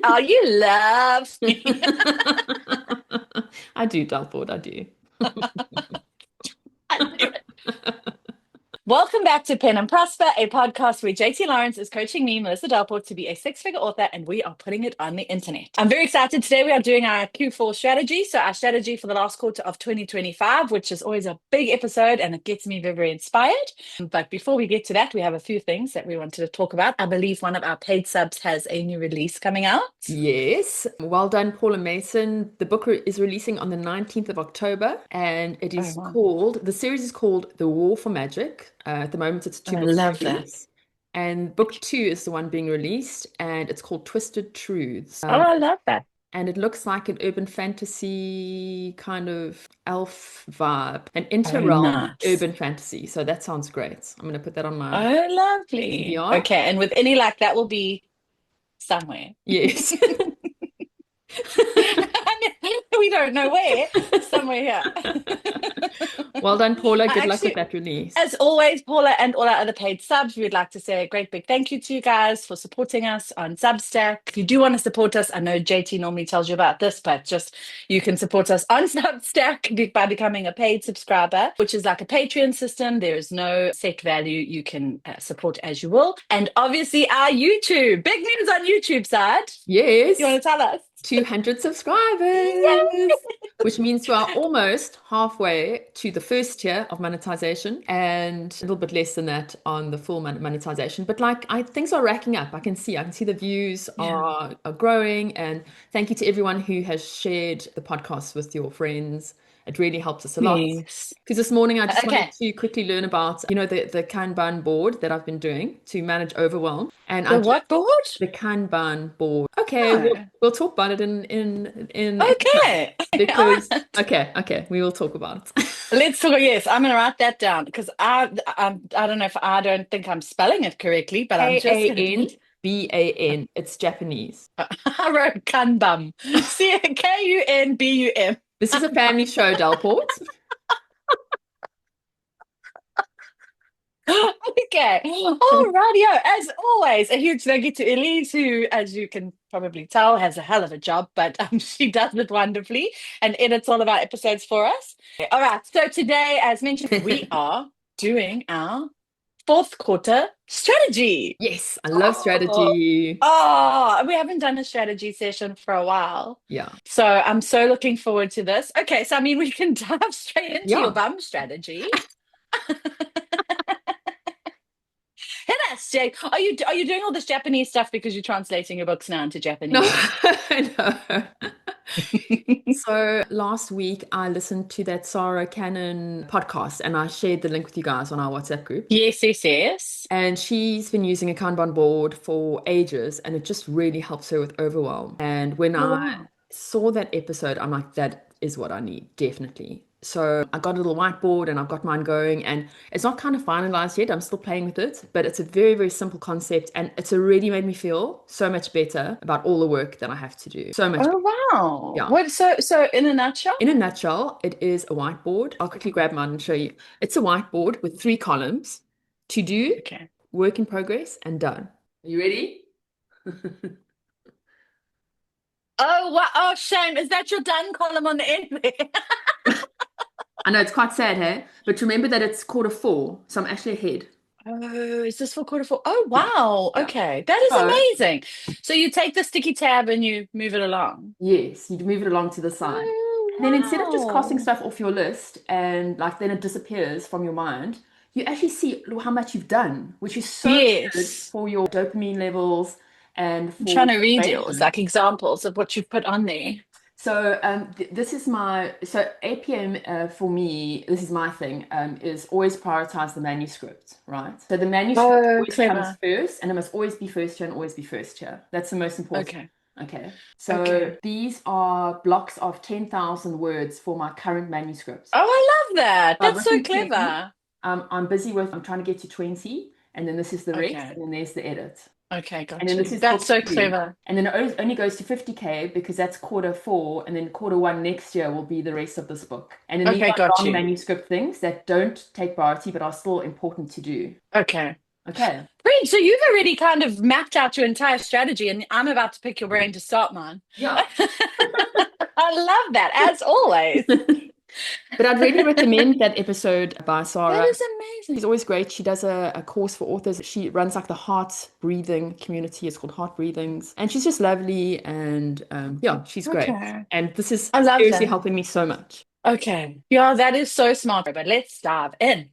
Oh, you love me. I do, Delport, I do. I knew it. Welcome back to Pen and Prosper, a podcast where JT Lawrence is coaching me, Melissa Delport, to be a six-figure author, and we are putting it on the internet. I'm very excited. Today we are doing our Q4 strategy. So our strategy for the last quarter of 2025, which is always a big episode, and it gets me very, very inspired. But before we get to that, we have a few things that we wanted to talk about. I believe one of our paid subs has a new release coming out. Yes, well done, Paula Mason. The book is releasing on the 19th of October, and Oh, wow. the series is called The War for Magic. At the moment, it's a I two-book love that. series, and book two is the one being released, and it's called Twisted Truths. Oh, I love that. And it looks like an urban fantasy kind of elf vibe, an Oh, inter-realm nice. urban fantasy. So that sounds great. I'm going to put that on my Oh, lovely. TBR. Okay, and with any luck, that will be somewhere. Yes. We don't know where, somewhere here. Well done, Paula. I Good luck with actually, that release. as always, Paula and all our other paid subs, we'd like to say a great big thank you to you guys for supporting us on Substack. If you do want to support us, I know JT normally tells you about this, but just you can support us on Substack by becoming a paid subscriber, which is like a Patreon system. There is no set value. You can support as you will. And obviously, our YouTube, big news on YouTube side. You Yes, want to tell us? 200 Yay! subscribers, which means we are almost halfway to the first tier of monetization and a little bit less than that on the full monetization. But things are racking up. I can see the views Yeah. are growing. And thank you to everyone who has shared the podcast with your friends. It really helps us a lot. Yes. Because this morning I just wanted Okay. to quickly learn about, the Kanban board that I've been doing to manage overwhelm. And I The just what board? the Kanban board. Okay, we'll No. we'll talk about it in episode Okay. All because right. okay, we will talk about it. Let's talk. Yes, I'm going to write that down because I don't know if I don't think I'm spelling it correctly, but I'm just going to be. Kanban. It's Japanese. I wrote Kanbum. Kunbum. This is a family show, Delport. Okay. All rightio. As always, a huge thank you to Elise, who, as you can probably tell, has a hell of a job, but she does it wonderfully and edits all of our episodes for us. All right. So today, as mentioned, we are doing our fourth quarter strategy. Yes, I love Oh, strategy. oh, we haven't done a strategy session for a while. Yeah. So I'm so looking forward to this. Okay, so I mean, we can dive straight into your Yeah. bum strategy. Hit us, Jake. Are you doing all this Japanese stuff because you're translating your books now into No, Japanese? no. So last week I listened to that Sarah Cannon podcast and I shared the link with you guys on our WhatsApp group. Yes, yes, yes. And she's been using a Kanban board for ages and it just really helps her with overwhelm. And when Oh, I wow. saw that episode, I'm like, that is what I need, definitely. So I got a little whiteboard and I've got mine going and it's not kind of finalized yet. I'm still playing with it, but it's a very, very simple concept and it's already made me feel so much better about all the work that I have to do. So much better. Oh, wow. Yeah. What, so in a nutshell? In a nutshell, it is a whiteboard. I'll quickly grab mine and show you. It's a whiteboard with three columns: to do, Okay. work in progress, and done. Are you ready? Oh, wow. Oh, shame. Is that your done column on the end there? I know it's quite sad, hey? But remember that it's quarter four, so I'm actually ahead. Oh, is this for quarter four? Oh, Yeah, wow. yeah. Okay. That is So, amazing. So you take the sticky tab and you move it along. yes, you move it along to the side. And then instead of just crossing Oh, stuff off your list and like then it disappears from your mind, you actually see how much you've done, which is wow. so good Yes. for your dopamine levels and I'm for trying to read yours, motivation. like examples of what you've put on there. So this is my so APM for me. This is my thing. Is always prioritize the manuscript, right? So the manuscript Oh, always comes clever. first, and it must always be first here and always be first here. That's the most important. Okay. Okay. So Okay. these are blocks of 10,000 words for my current manuscript. Oh, I love that. I've That's so written 10. clever. I'm busy with. I'm trying to get to 20, and then this is the rest, Okay. and then there's the edit. Okay, And got then this you. is That's book so two. clever. And then it only goes to 50K because that's quarter four. And then quarter one next year will be the rest of this book. And then these Okay, are got long you. manuscript things that don't take priority but are still important to do. Okay. Okay. Great. So you've already kind of mapped out your entire strategy, and I'm about to pick your brain to start mine. Yeah. I love that, as always. But I'd really recommend that episode by That Sarah. is She's amazing. always great. She does a course for authors. She runs like the heart breathing community. It's called Heart Breathings. And she's just lovely. And yeah, she's great. Okay. And this is I love seriously that. helping me so much. Okay. Yeah, that is so smart. But let's dive in.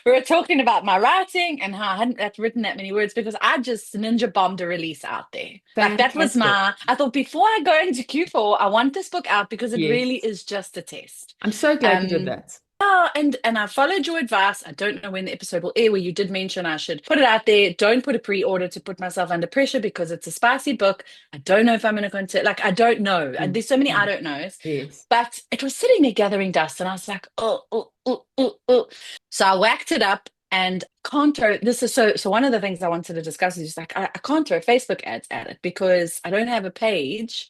We were talking about my writing and how I hadn't written that many words because I just ninja bombed a release out there. Like that was Fantastic. I thought before I go into Q4, I want this book out because it really Yes. is just a test. I'm so glad you did Um, that. Oh, and I followed your advice. I don't know when the episode will air, where you did mention I should put it out there. Don't put a pre-order to put myself under pressure because it's a spicy book. I don't know if I'm going to go into like I don't know. And Mm, there's so many I mm. don't knows. Yes. But it was sitting there gathering dust, and I was like, oh, oh, oh, oh, oh. So I whacked it up and can't throw this is so one of the things I wanted to discuss is just like I can't throw Facebook ads at it because I don't have a page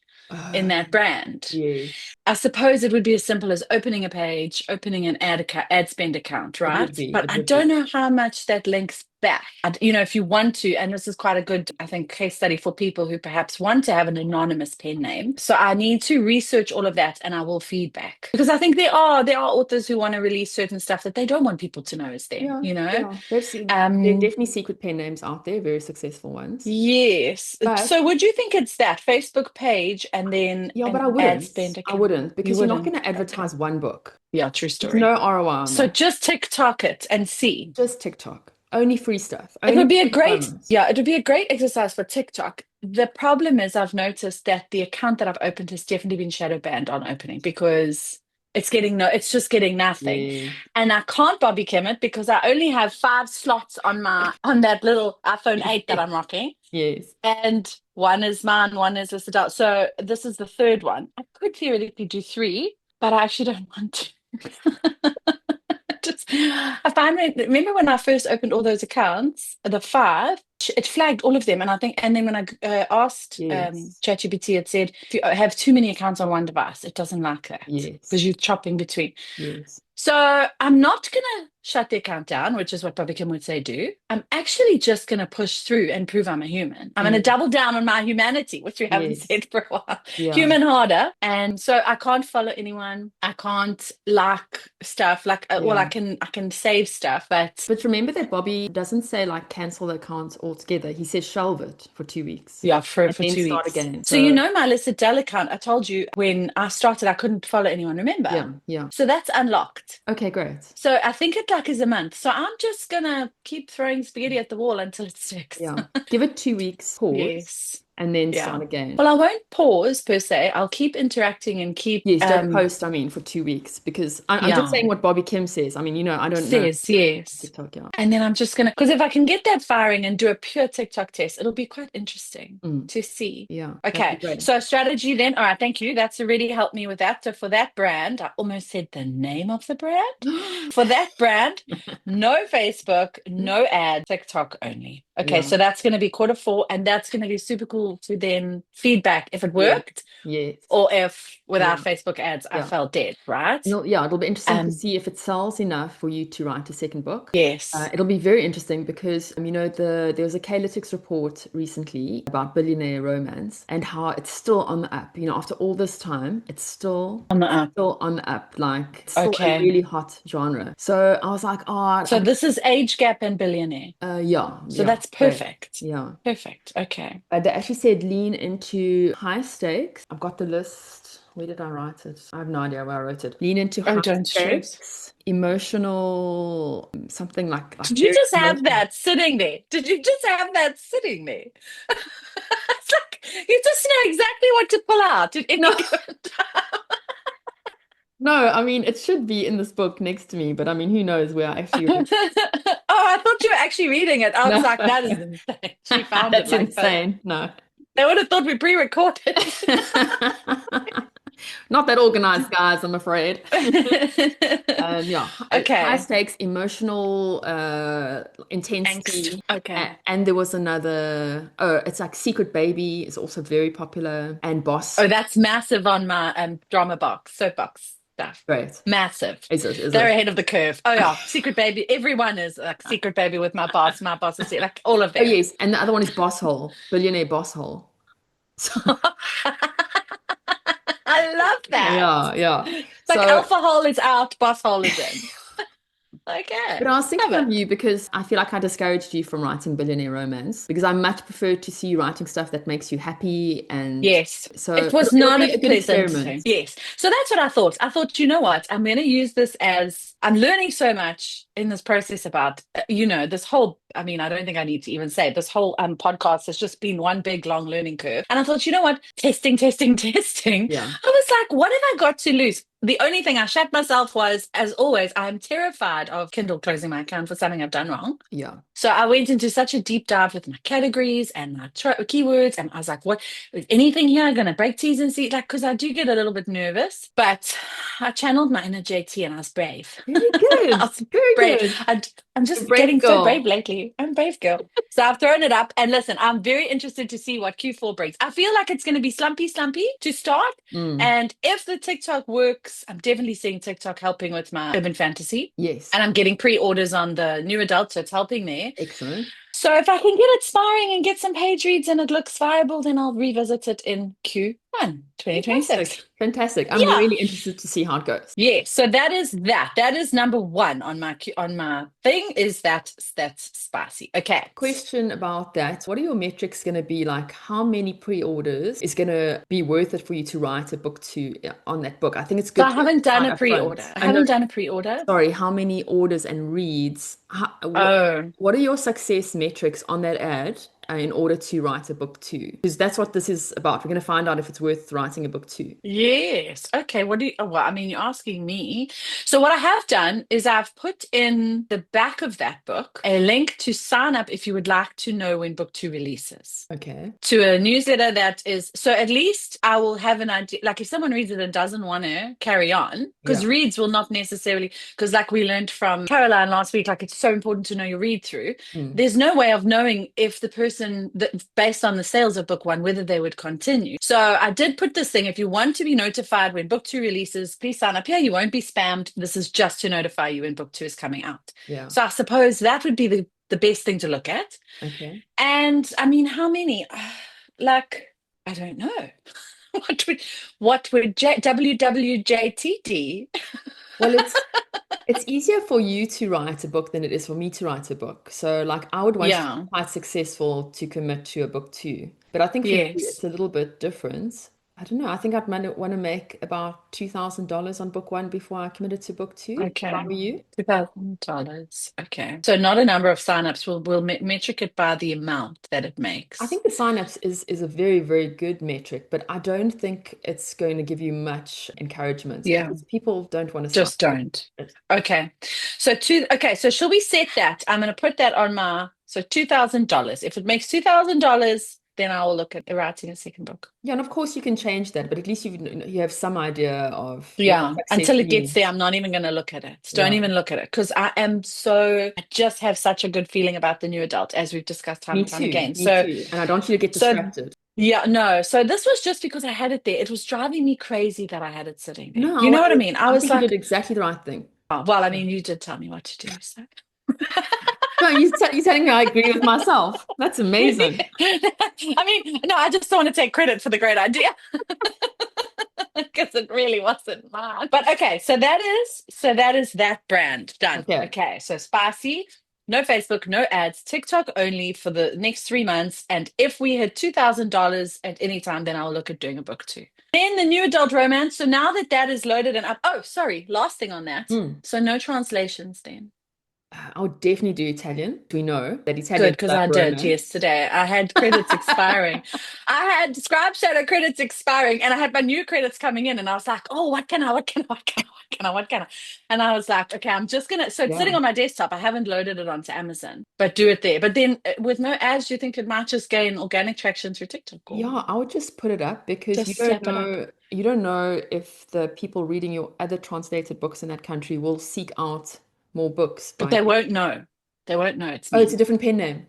in that brand. Yes. I suppose it would be as simple as opening a page, opening an ad spend account, It would right? be. But It I would be. don't know how much that links back. If you want to, and this is quite a good, I think, case study for people who perhaps want to have an anonymous pen name. So I need to research all of that, and I will feedback because I think there are authors who want to release certain stuff that they don't want people to know is them. Yeah. You know. Yeah. There are Um, definitely secret pen names out there, very successful ones. yes. But So would you think it's that Facebook page and then yeah, but an I ad wouldn't. spend I account? wouldn't You because you're not going wouldn't. to Okay. advertise one book. Yeah, true There's story. no ROI on So that. just TikTok it and see. Just TikTok. Only free stuff. It would Only be a free great, promos. yeah, it would be a great exercise for TikTok. The problem is I've noticed that the account that I've opened has definitely been shadow banned on opening because it's just getting nothing. Yeah. And I can't Bobby Kim it because I only have 5 slots on that little iPhone 8 that I'm rocking. Yes. And one is mine, one is this adult. So this is the third one. I could theoretically do three, but I actually don't want to. I find remember when I first opened all those accounts, the 5, it flagged all of them, and I think, and then when I asked Yes. ChatGPT, it said if you have too many accounts on one device, it doesn't like that Yes. because you're chopping between. Yes. So I'm not gonna shut the account down, which is what Bobby Kim would say do. I'm actually just gonna push through and prove I'm a human. I'm gonna Mm. double down on my humanity, which we haven't Yes. said for a while. Yeah. Human harder. And so I can't follow anyone. I can't like stuff. Like well, Yeah. I can save stuff, but But remember that Bobby doesn't say like cancel the account altogether. He says shelve it for 2 weeks yeah, for and for then two start weeks. again. So you So know my listed Dell account, I told you when I started I couldn't follow anyone, remember? yeah, yeah. So that's unlocked. Okay, great. So I think it like is a month. So I'm just gonna keep throwing spaghetti at the wall until it sticks. Yeah. Give it 2 weeks, pause, Yes. and then Yeah. start again. Well, I won't pause per se. I'll keep interacting and keep Yes, don't post, I mean, for 2 weeks because I'm just yeah. saying what Bobby Kim says. I mean, I don't know Says yes. TikTok, yeah. And then I'm just gonna because if I can get that firing and do a pure TikTok test, it'll be quite interesting Mm, to see. yeah, that'd be Okay, great. so strategy then. All right, thank you. That's already helped me with that. So for that brand, I almost said the name of the brand. For that brand, no Facebook, no ad, TikTok only. Okay, Yeah. so that's going to be Q4, and that's going to be super cool to then feedback if it Yes. worked Yes. or if without Yeah. Facebook ads I Yeah. felt dead, right? Yeah, it'll be interesting to Um, see if it sells enough for you to write a second book. yes. It'll be very interesting because there was a Calytics report recently about billionaire romance and how it's still on the up. After all this time, it's still On the up. still on the up. Like it's still a Okay. really hot genre. So I was like, oh, So this is age gap and billionaire. yeah, So yeah, that's great. perfect. Yeah. Perfect. Okay. They actually said lean into high stakes. I've got the list. Where did I write it? I have no idea where I wrote it. Lean into Oh, high don't stress. stakes, emotional, something like Did you very just have emotional. that sitting there? Did you just have that sitting there? It's like you just know exactly what to pull out at No, any given time. no, I mean, it should be in this book next to me, but I mean, who knows where I actually wrote it. Oh, I thought you were actually reading it. I was No, like, that is insane. She found it that's like that. insane. No. They would have thought we pre-recorded. Not that organized, guys, I'm afraid. Yeah, high Okay. stakes, emotional Angst. intensity. Okay. And there was another, oh, it's like Secret Baby is also very popular, and Boss. Oh, that's massive on my drama box, soapbox. stuff. Great. Massive. Is it? Is They're it? ahead of the curve. Oh yeah, Secret Baby. Everyone is like Secret Baby with my boss. My boss is like all of Oh them. yes, and the other one is Boss Hole, Billionaire Boss Hole. So, I love that. yeah, yeah. It's like So alpha hole is out, boss hole is in. Okay. but I was Love thinking of it. you because I feel like I discouraged you from writing billionaire romance because I much prefer to see you writing stuff that makes you happy. And Yes. so It was it'll not be a a good pleasant experiment. thing. Yes. So that's what I thought. I thought, you know what? I'm going to use this as I'm learning so much in this process about, this whole, I mean, I don't think I need to even say it, this whole podcast has just been one big long learning curve. And I thought, you know what? Testing, testing, testing. Yeah. I was like, what have I got to lose? The only thing I shat myself was, as always, I'm terrified of Kindle closing my account for something I've done wrong. Yeah. So I went into such a deep dive with my categories and my keywords, and I was like, "What is anything here going to break T's and C's?" Like, because I do get a little bit nervous, but I channeled my inner JT and I was brave. Very I good. was Very brave. good. I'm A just brave getting so brave girl. lately. I'm a brave girl. So I've thrown it up, and listen, I'm very interested to see what Q4 brings. I feel like it's going to be slumpy, slumpy to start. Mm. And if the TikTok works, I'm definitely seeing TikTok helping with my urban fantasy. Yes. And I'm getting pre-orders on the new adult, so it's helping there. Excellent. So if I can get it sparring and get some page reads and it looks viable, then I'll revisit it in Q1 2026. Fantastic. Fantastic. I'm Yeah. really interested to see how it goes. Yeah, so that is that. That is number one on my thing is that's spicy. Okay. Question about that. What are your metrics going to be like? How many pre-orders is going to be worth it for you to write a book on that book? I think it's So good I to haven't done decide a up front. pre-order. I I know, haven't done a pre-order. sorry, how many orders and reads? Oh, What are your success metrics on that ad in order to write a book too? Because that's what this is about. We're going to find out if it's worth writing a book too. yes. Okay. Well, I mean, you're asking me. So what I have done is I've put in the back of that book a link to sign up if you would like to know when book two releases. Okay. To a newsletter that is so at least I will have an idea. Like if someone reads it and doesn't want to carry on, because Yeah. reads will not necessarily, because like we learned from Caroline last week, like it's so important to know your read through. Mm. There's no way of knowing if the person that based on the sales of book one, whether they would continue. So I did put this thing. If you want to be notified when book two releases, please sign up here. You won't be spammed. This is just to notify you when book two is coming out. Yeah. So I suppose that would be the best thing to look at. Okay. And I mean, how many? Like, I don't know. What would WWJTD? Well, it's easier for you to write a book than it is for me to write a book. So, like, I would want to be Yeah. quite successful to commit to a book too. But I think for you, Yes. it's a little bit different. I don't know. I think I'd want to make about $2,000 on book one before I committed to book two. If I Okay. were you. $2,000. Okay. So not a number of signups. We'll metric it by the amount that it I makes. think the signups is a very, very good metric, but I don't think it's going to give you much encouragement Yeah. because people don't want to sign Just don't. Okay. So shall we set that? I'm going to put that on so $2,000. If it makes $2,000, then I will look at writing a second book. Yeah, and of course you can change that, but at least you have some idea of what Yeah, success until it gets there, means. I'm not even going to look at it. Don't Yeah, even look at it because I just have such a good feeling about the new adult, as we've discussed time me and time too, again. me too. And I don't want you to get So distracted. yeah, no. So this was just because I had it there. It was driving me crazy that I had it sitting there. No, You know what I mean? I I was think you did like, exactly the right thing. oh, well, I Yeah. mean, you did tell me what to do. So. No, you're telling me I agree with myself. That's amazing. I mean, no, I just don't want to take credit for the great idea because it really wasn't mine. But okay, so that is that brand done. Okay. Okay, so spicy, no Facebook, no ads, TikTok only for the next 3 months. And if we hit $2,000 at any time, then I'll look at doing a book too. Then the new adult romance. So now that is loaded and up. Oh, sorry, last thing on that. Hmm. So no translations then. I would definitely do Italian. We know that Good, Italian is because like I did romance. yesterday. I had credits expiring. I had Scribeshadow credits expiring, and I had my new credits coming in, and I was like, "Oh, what can I? What can I? What can I? What can I? What can I?" And I was like, "Okay, I'm just gonna." So it's sitting Yeah. on my desktop. I haven't loaded it onto Amazon, but do it there. But then with no ads, do you think it might just gain organic traction through TikTok? Or Yeah, I would just put it up because just slap it up? you don't know if the people reading your other translated books in that country will seek out more books But by they you. won't know. They won't know it's Oh, it's a me. different pen name.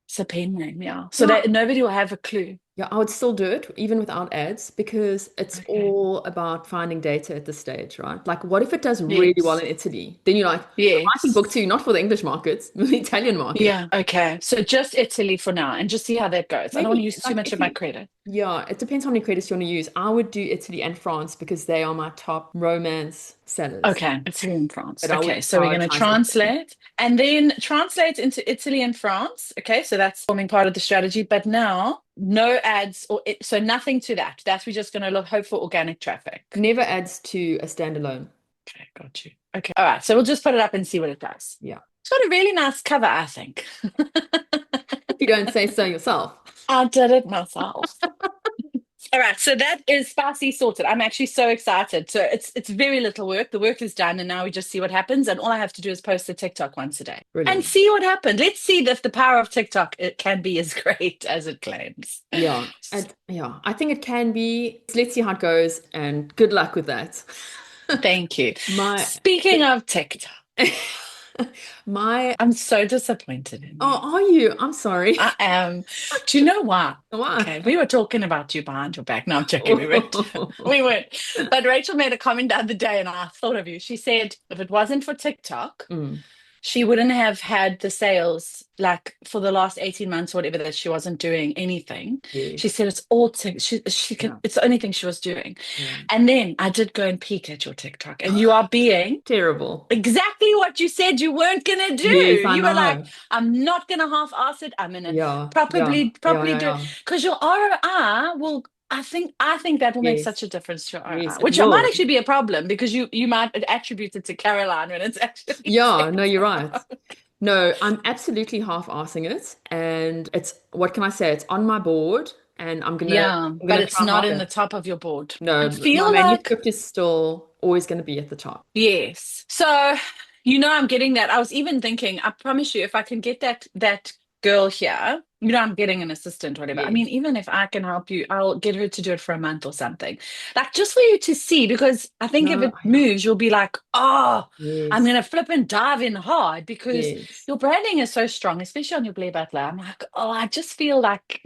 It's a pen name, yeah. So Yeah. that nobody will have a clue. Yeah, I would still do it even without ads because it's Okay. all about finding data at this stage, right? Like, what if it does really well Yes. in Italy? Then you're like, the writing book Yes. too, not for the English markets, the Italian market. Yeah. Okay. So just Italy for now and just see how that goes. I don't want to Maybe use too like much if of my you, credit. yeah, it depends how many credits you want to use. I would do Italy and France because they are my top romance sellers. Okay, Italy and France. But I Okay, would so we're going to prioritize Italy. translate and then translate into Italy and France. Okay, so that's forming part of the strategy. But now, no ads so nothing to that. That's we're just going to look hope for organic traffic. Never adds to a standalone. Okay, got you. Okay, all right. So we'll just put it up and see what it does. Yeah. It's got a really nice cover, I think. If you don't say so yourself. I did it myself. All right, so that is spicy sorted. I'm actually so excited. So it's very little work. The work is done, and now we just see what happens. And all I have to do is post a TikTok once a day and Brilliant. see what happens. Let's see if the power of TikTok it can be as great as it claims. Yeah. And yeah, I think it can be. Let's see how it goes and good luck with that. Thank you. My Speaking of TikTok, my I'm so disappointed in you. oh, are you? I'm sorry. I am. Do you know what? Why? Okay, we were talking about you behind your back. No, I'm joking. We weren't. We weren't. But Rachel made a comment the other day, and I thought of you. She said, if it wasn't for TikTok, Mm, she wouldn't have had the sales like for the last 18 months or whatever that she wasn't doing anything. She yes. said it's all she could Yeah. it's the only thing she was doing. Yeah. And then I did go and peek at your TikTok and you are being Terrible. exactly what you said you weren't gonna do. Yes, I You were like, know. I'm not gonna half-ass it. I'm gonna Yeah. Yeah. Yeah. properly Yeah. do it. Yeah. Because your ROI will I think that will make such Yes. a difference to your ROI, Yes, it which might will. actually be a problem because you might attribute it to Caroline when it's actually Yeah, no, you're right. TikTok. No, I'm absolutely half-assing it. And it's, what can I say? It's on my board and Yeah, I'm but gonna it's try not in the harder. top of your board. I No, my feel like, manuscript is still always going to be at the top. yes. So, I'm getting that. I was even thinking, I promise you, if I can get that girl here, I'm getting an assistant, whatever. I mean, Yes. even if I can help you, I'll get her to do it for a month or something. Like just for you to see, because I think if No, it yeah. moves, you'll be like, oh, I'm Yes. gonna flip and dive in hard because Yes. your branding is so strong, especially on your Blair Butler. I'm like, oh, I feel like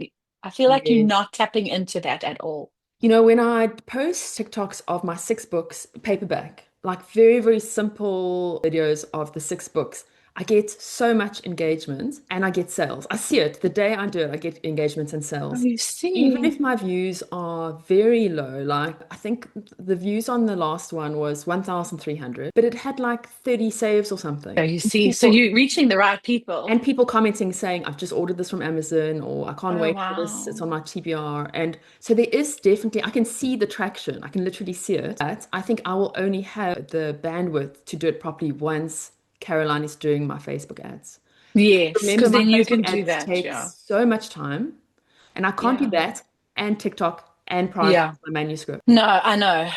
you're Yes. not tapping into that at all. When I post TikToks of my 6 books paperback, like very, very simple videos of the 6 books, I get so much engagement and I get sales. I see it. The day I do it, I get engagements and Oh, sales. you Even see. if my views are very low, like I think the views on the last one was 1,300, but it had like 30 saves or something. So you And see. So people you're reaching the right people. and people commenting saying, I've just ordered this from Amazon or I can't Oh, wait for this. It's wow. on my TBR. And so there is definitely, I can see the traction. I can literally see it. But I think I will only have the bandwidth to do it properly once Caroline is doing my Facebook ads. Yes, Remember, because my then you Facebook can do ads that. take Yeah. so much time and I can't do Yeah. that and TikTok and prioritize Yeah. my manuscript. No, I know.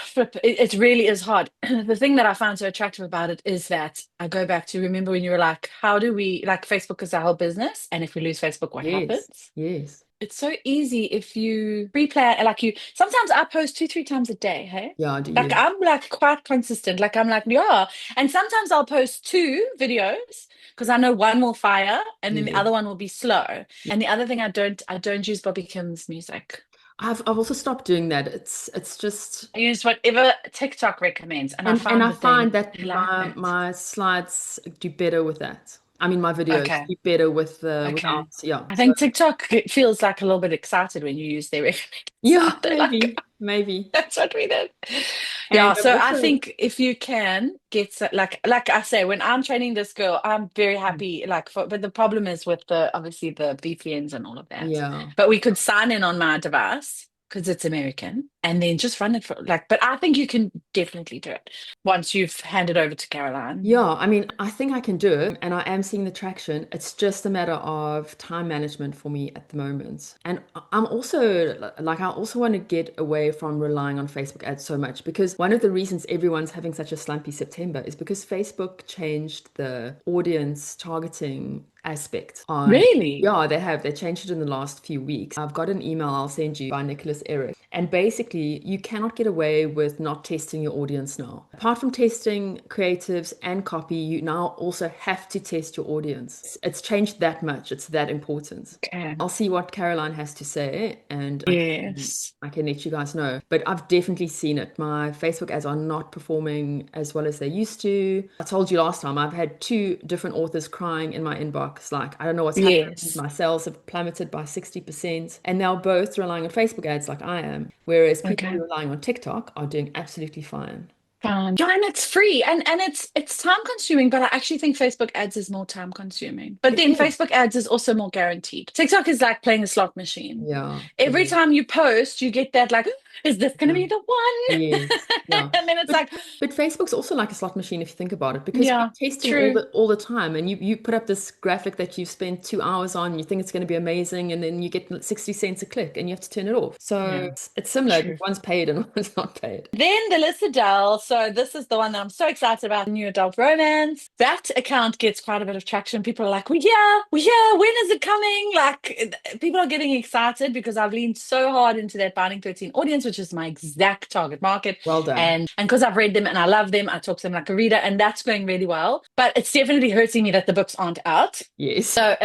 It really is hard. The thing that I find so attractive about it is that I go back to remember when you were like, how do we, like, Facebook is our whole business. And if we lose Facebook, what Yes, happens? yes. It's so easy if you pre-plan, like sometimes I post 2, 3 times a day, hey? Yeah, do Like you? I'm like quite consistent. Like I'm like, yeah. And sometimes I'll post 2 videos because I know one will fire and then the Yeah. other one will be slow. And the other thing I don't use Bobby Kim's music. I've also stopped doing that. It's just I use whatever TikTok recommends, and I and find I that find they that like that. my slides do better with that. I mean, my videos Okay. do better with the Okay. without, yeah. I So think TikTok it feels like a little bit excited when you use their recommended yeah, sound. They're like, maybe. that's what we did. And Yeah, I've so I also think if you can get like I say, when I'm training this girl, I'm very happy. But the problem is with the obviously the VPNs and all of that. yeah. But we could sign in on my device because it's American, and then just run it for like. But I think you can definitely do it once you've handed over to Caroline. Yeah, I mean, I think I can do it, and I am seeing the traction. It's just a matter of time management for me at the moment. And I'm also like, I also want to get away from relying on Facebook ads so much because one of the reasons everyone's having such a slumpy September is because Facebook changed the audience targeting aspect on. Really? Yeah, they have. They changed it in the last few weeks. I've got an email I'll send you by Nicholas Eric. And basically, quickly, you cannot get away with not testing your audience now. Apart from testing creatives and copy, you now also have to test your audience. It's changed that much. It's that important. Okay. I'll see what Caroline has to say, and Yes. I can let you guys know. But I've definitely seen it. My Facebook ads are not performing as well as they used to. I told you last time, I've had two different authors crying in my inbox, like, I don't know what's happened. Yes. My sales have plummeted by 60%. And they're both relying on Facebook ads like I am. Whereas people Okay. who are relying on TikTok are doing absolutely fine. Yeah, and it's free and it's time consuming, but I actually think Facebook ads is more time consuming. But It then is. Facebook ads is also more guaranteed. TikTok is like playing a slot machine. Yeah, it Every is. time you post, you get that like, is this going to Yeah. be the Yes, one? yeah. And then it's But like, but Facebook's also like a slot machine if you think about it, because yeah, you're testing true. all the time, and you put up this graphic that you've spent 2 hours on, you think it's going to be amazing, and then you get 60 cents a click and you have to turn it off. So Yeah, it's similar, true. but one's paid and one's not paid. Then the Liz Adele. So this is the one that I'm so excited about, new adult romance. That account gets quite a bit of traction. People are like, we here. When is it coming? Like people are getting excited because I've leaned so hard into that Binding 13 audience, which is my exact target market. Well done. And because I've read them and I love them, I talk to them like a reader, and that's going really well. But it's definitely hurting me that the books aren't out. Yes. So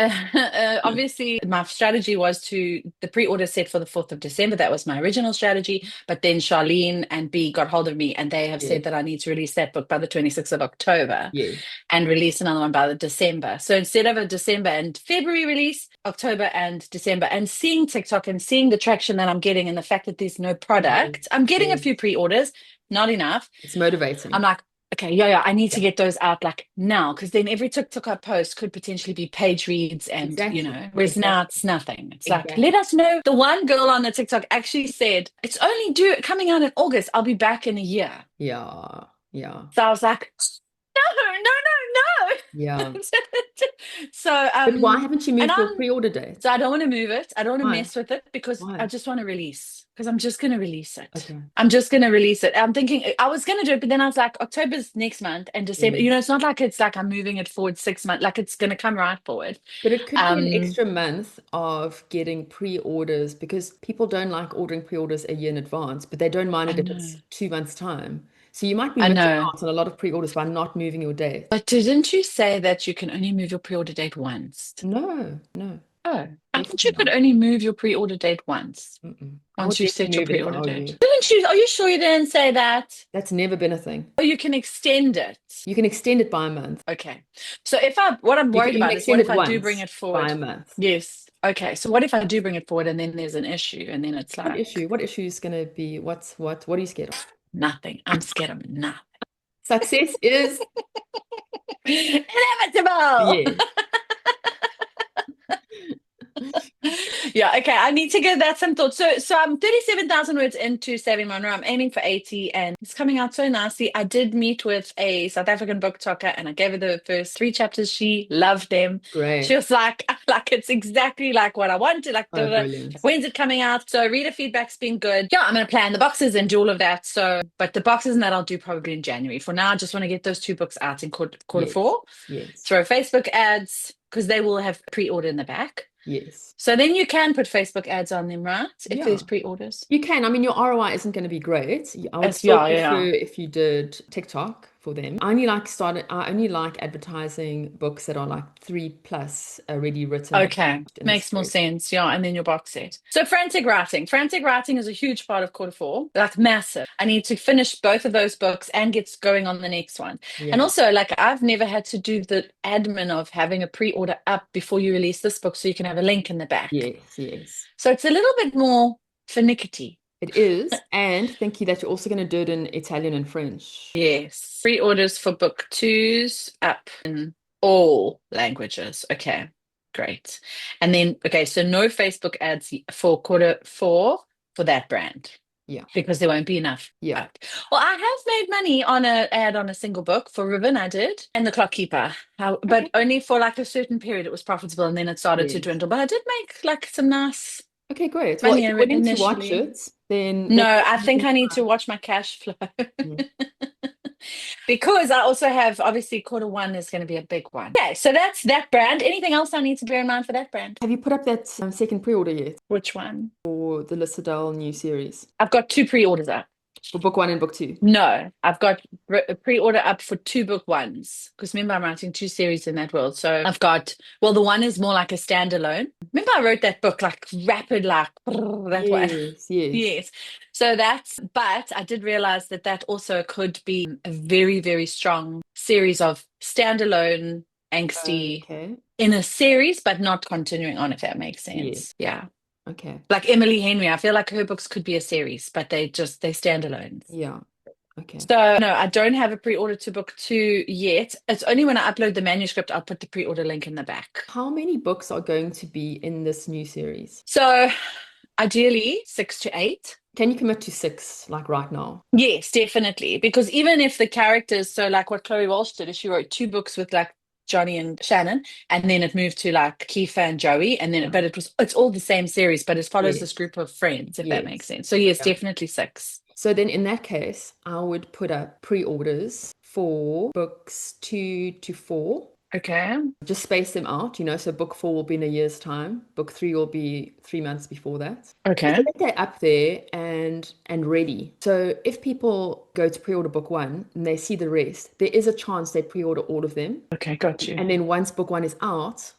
obviously, my strategy was the pre-order set for the 4th of December. That was my original strategy. But then Charlene and B got hold of me and they have said Yes. that I need to release that book by the 26th of October Yes. and release another one by the December. So instead of a December and February release, October and December, and seeing TikTok and seeing the traction that I'm getting and the fact that there's no Yes. product, I'm getting a Yes. few pre-orders, not enough. It's I'm motivating. like, okay, yeah, I need to Yeah. get those out like now, because then every TikTok I post could potentially be page reads and, Exactly. whereas now Exactly. it's nothing. It's like, let Exactly. us know. The one girl on the TikTok actually said, it's only due coming out in August. I'll be back in a year. Yeah. Yeah. So I was like, no, Yeah. no, no. So, But why haven't you and moved your pre-order date? so I don't want to move it. I don't want to Why? mess with it because I Why? just want to release. Because I'm just going to release it. Okay. I'm just going to release it. I'm thinking I was going to do it, but then I was like, October's next month and December. Yes. It's not like it's like I'm moving it forward 6 months. Like it's going to come right forward. But it could be an Um, extra month of getting pre-orders, because people don't like ordering pre-orders a year in advance, but they don't mind I it if know. it's 2 months' time. So you might be I missing know. out on a lot of pre-orders by not moving your date. But didn't you say that you can only move your pre-order date once? No, no, Oh, I thought definitely you could not. only move your pre-order date once. I would Once you definitely set your move it if I pre-order were date. you. Didn't you? Are you sure you didn't say that? That's never been a thing. Or you can extend it. You can extend it by a month. Okay. So what I'm worried You can about is what extend if it I do bring once it by forward? a month. Yes. Okay. So what if I do bring it forward and then there's an issue and then it's What like issue? What issue is going to be? What are you scared of? nothing. I'm scared of nothing. Success is, Inevitable. yes. Yeah, okay. I need to give that some thought. So I'm 37,000 words into Saving Monroe. I'm aiming for 80 and it's coming out so nicely. I did meet with a South African book talker and I gave her the first 3 chapters. She loved them. She Great. was like, it's exactly like what I wanted. Like, Oh, da, da, da. brilliant. When's it coming out? So reader feedback's been good. Yeah, I'm going to plan the boxes and do all of that. So, but the boxes and that I'll do probably in January. For now, I just want to get those 2 books out in quarter Yes. 4. Yes. Throw Facebook ads because they will have pre-order in the back. Yes. So then you can put Facebook ads on them, right? If Yeah. there's pre-orders. You can. I mean, your ROI isn't going to be great. I would As still yeah, prefer yeah. if you did TikTok for them. I only like advertising books that are like 3+ already written and Okay. in a Makes more space. sense. Yeah. And then your box set. So frantic writing. Frantic writing is a huge part of quarter 4, like massive. I need to finish both of those books and get going on the next one. And Yeah. also, like, I've never had to do the admin of having a pre-order up before you release this book so you can have a link in the back. Yes. Yes. So it's a little bit more finicky. It is. And thank you that you're also going to do it in Italian and French. Yes. Pre-orders for book 2's up in all languages. Okay, great. And then, okay, so no Facebook ads for quarter 4 for that brand Yeah. because there won't be enough. Yeah. Well, I have made money on an ad on a single book for Ribbon, I did, and The Clock Keeper, but Okay. only for like a certain period it was profitable and then it started to Yes. dwindle. But I did make like some nice Okay, great. Well, if money you're willing to watch initially. it, then No, I you can think I need try. to watch my cash flow. Yeah. Because I also have, obviously, quarter 1 is going to be a big one. Okay, so that's that brand. Anything else I need to bear in mind for that brand? Have you put up that second pre-order yet Which one? for the Lissadell new series I've got 2 pre-orders up. for book 1 and book 2? No, I've got a pre-order up for 2 book ones. Because remember, I'm writing 2 series in that world. So I've got, well, the one is more like a standalone. Remember, I wrote that book like rapid, like that one. Yes, yes. Yes. So that's, but I did realize that that also could be a very, very strong series of standalone, angsty Okay. in a series, but not continuing on, if that makes Yes. sense. Yeah. Okay. Like Emily Henry, I feel like her books could be a series, but they stand alone. Yeah. Okay. So no, I don't have a pre-order to book 2 yet. It's only when I upload the manuscript, I'll put the pre-order link in the back. How many books are going to be in this new series? So ideally 6 to 8. Can you commit to 6, like right now? Yes, definitely. Because even if the characters, so like what Chloe Walsh did, is she wrote 2 books with like Johnny and Shannon, and then it moved to like Kiefer and Joey, and then Yeah. but it's all the same series, but it follows this Yes. group of friends, if that makes Yes. sense. So yes, Yeah. definitely 6. So then in that case, I would put up pre-orders for books 2 to 4. Okay. Just space them out, so book 4 will be in a year's time. Book 3 will be 3 months before that. Okay. So that they're up there and ready. So if people go to pre-order book 1 and they see the rest, there is a chance they pre-order all of them. Okay, got you. And then once book 1 is out,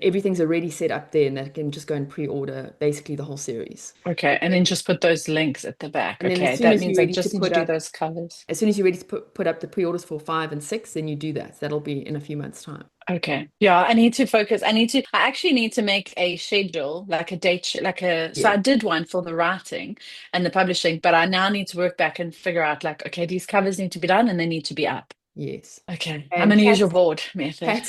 everything's already set up there and they can just go and pre-order basically the whole series. Okay, and then just put those links at the back. And then Okay, as soon that as you're means I ready to just need to put do up, those covers. as soon as you're ready to put up the pre-orders for 5 and 6, then you do that. That'll be in a few months' time. Okay. Yeah, I need to focus. I actually need to make a schedule, like a date, so Yeah. I did one for the writing and the publishing, but I now need to work back and figure out like, okay, these covers need to be done and they need to be up. Yes. Okay. I'm And going to use your board method.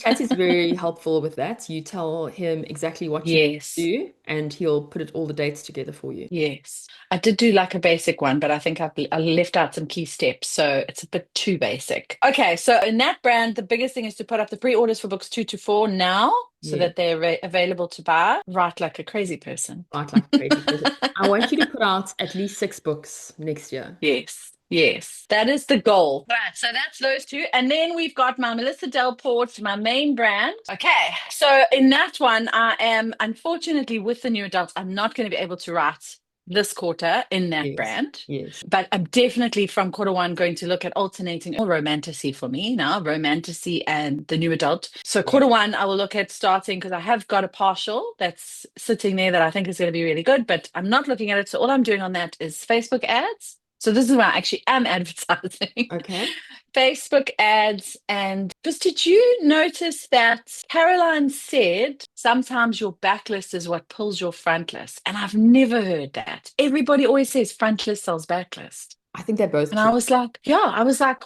Kat is very helpful with that. You tell him exactly what you Yes. do, and he'll put all the dates together for you. Yes. I did do like a basic one, but I think I left out some key steps, so it's a bit too basic. Okay, so in that brand, the biggest thing is to put up the pre-orders for books 2 to 4 now, so Yeah. that they're available to buy. Write like a crazy person. Right, like crazy person. I want you to put out at least 6 books next year. Yes. Yes, that is the goal. Right, so that's those 2. And then we've got my Melissa Delport, my main brand. Okay, so in that one, I am, unfortunately, with the new adults, I'm not going to be able to write this quarter in that Yes. brand. Yes. But I'm definitely from quarter 1 going to look at alternating all romantasy for me now, romantasy and the new adult. So quarter 1, I will look at starting because I have got a partial that's sitting there that I think is going to be really good, but I'm not looking at it. So all I'm doing on that is Facebook ads. So this is where I actually am advertising. Okay. Facebook ads. And because did you notice that Caroline said sometimes your backlist is what pulls your front list? And I've never heard that. Everybody always says front list sells backlist. I think they're both And true. I was like,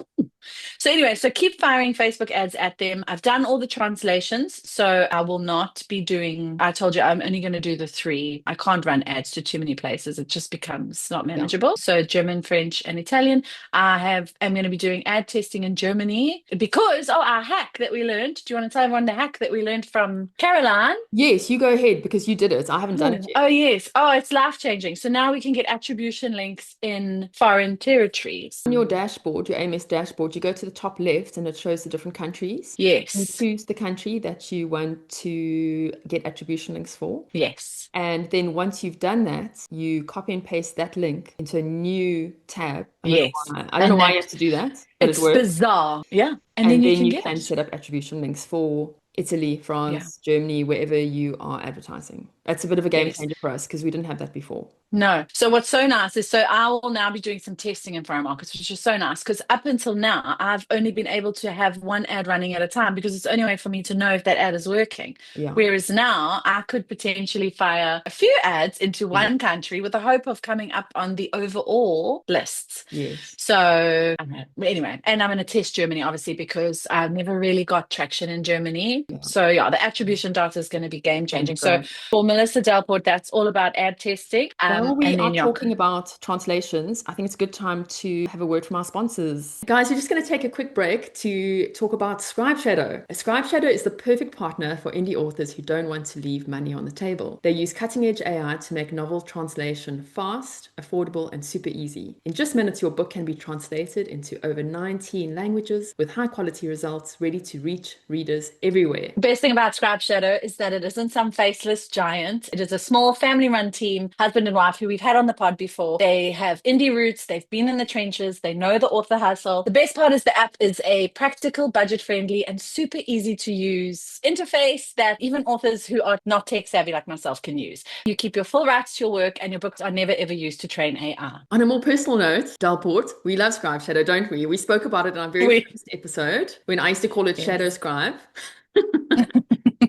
So anyway, so keep firing Facebook ads at them. I've done all the translations, so I will not be doing, I told you I'm only going to do the 3. I can't run ads to too many places. It just becomes not manageable. So German, French, and Italian. I'm going to be doing ad testing in Germany because, our hack that we learned. Do you want to tell everyone the hack that we learned from Caroline? Yes, you go ahead because you did it. I haven't done it yet. Oh, yes. Oh, it's life-changing. So now we can get attribution links in foreign territories. On your dashboard, your AMS dashboard, you go to the top left and it shows the different countries. Yes. You choose the country that you want to get attribution links for. Yes. And then once you've done that, you copy and paste that link into a new tab. Yes. I don't know why you have to do that, but It's it works. bizarre. Yeah. And then then you you can set up attribution links for Italy, France, Germany, wherever you are advertising. That's a bit of a game changer for us because we didn't have that before. No. So what's so nice is, so I will now be doing some testing in foreign markets, which is so nice because up until now, I've only been able to have one ad running at a time because it's the only way for me to know if that ad is working. Yeah. Whereas now I could potentially fire a few ads into one country with the hope of coming up on the overall lists. Yes. So anyway, and I'm going to test Germany, obviously, because I've never really got traction in Germany. Yeah. So the attribution data is going to be game changing. So for Melissa Delport, that's all about ad testing. while we And are then yeah. talking about translations, I think it's a good time to have a word from our sponsors. Guys, we're just going to take a quick break to talk about Scribeshadow. Scribeshadow is the perfect partner for indie authors who don't want to leave money on the table. They use cutting-edge AI to make novel translation fast, affordable, and super easy. In just minutes, your book can be translated into over 19 languages with high-quality results ready to reach readers everywhere. The best thing about Scribeshadow is that it isn't some faceless giant. It is a small family-run team, husband and wife, who we've had on the pod before. They have indie roots. They've been in the trenches. They know the author hustle. The best part is the app is a practical, budget-friendly, and super easy to use interface that even authors who are not tech savvy like myself can use. You keep your full rights to your work, and your books are never ever used to train AI. On a more personal note, Delport, we love Scribeshadow, don't we? We spoke about it in our very first episode when I used to call it Shadow Scribe.